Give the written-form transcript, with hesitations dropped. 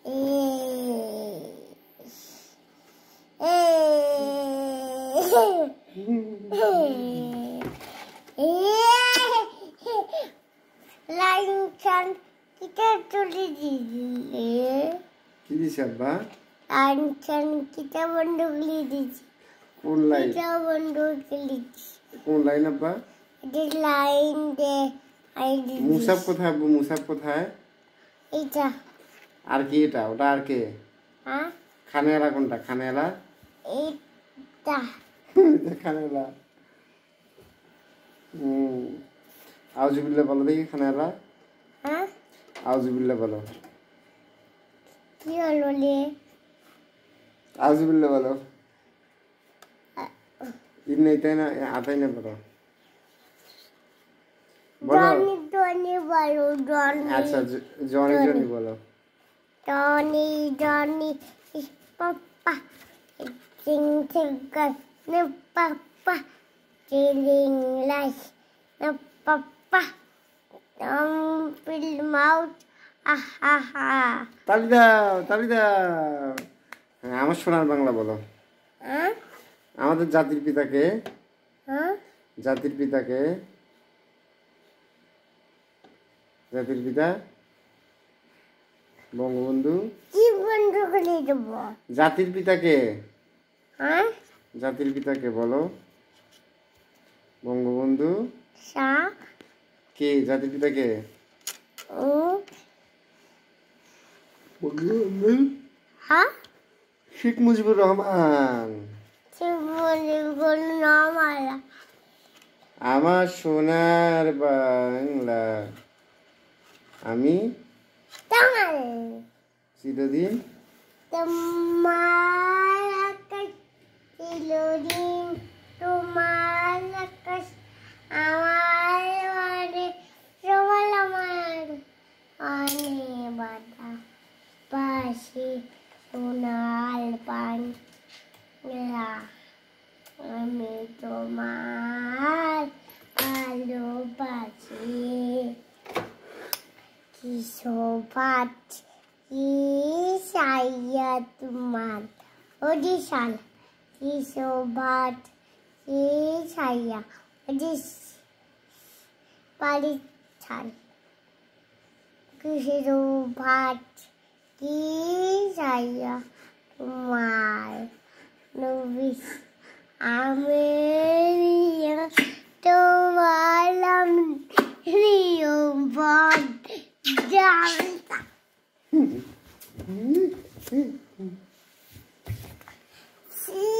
Lanchan kita tulis di. Kini siapa? Lanchan kita bunduk di. কোন line? Kita bunduk di. কোন line আব্বা? Di lain deh. মুসাফ কোথায় আব্বু? মুসাফ কোথায়? Itu. আর কি এটা? ওটা আর কে? Hah? খানেলা কোনটা? খানেলা? Itu. এটা খানেলা। আউযুবিল্লাহ বলো দেখি খানেলা। Hah? আউযুবিল্লাহ বলো। কি হলো রে? আউযুবিল্লাহ বলো। ইন্নাইতাইনা আতাইনা বলো। জনি জনি বলো জনি। আচ্ছা জনি জনি বলো। জনি জনি পাপা চিং চিং নে পাপা চিলিং লাই নে পাপা পিল মাউথ আহা তালি দাও তালি দাও। হ্যাঁ আমার সোনার বাংলা বলো। হ্যাঁ আমাদের জাতির পিতাকে হ্যাঁ জাতির পিতাকে জাতির পিতা বঙ্গবন্ধু। কি বন্ধ করে দেব? জাতির পিতাকে হ্যাঁ জাতির পিতাকে বলো। বঙ্গবন্ধু সা কে? জাতির পিতাকে ও বঙ্গবন্ধু হ্যাঁ শেখ মুজিবুর রহমান। সে বলে বল নাম আলা আমার সোনার বাংলা আমি তাল চিরদিন তোমার আকাশ চিরদিন তোমার আকাশ আমার বাড়ি সবাই আমার অনেক বাধা পাশে সোনার বাংলা আমি তোমার ভালোবাসি। কি শোভাত কি সাইয়া তোমার ওডিশাল কি শোভাত কি সাইয়া ওডিশ পারিছাল কি শোভাত কি সাইয়া তোমার নবিস আমি তোমার নিয়ম জানতা See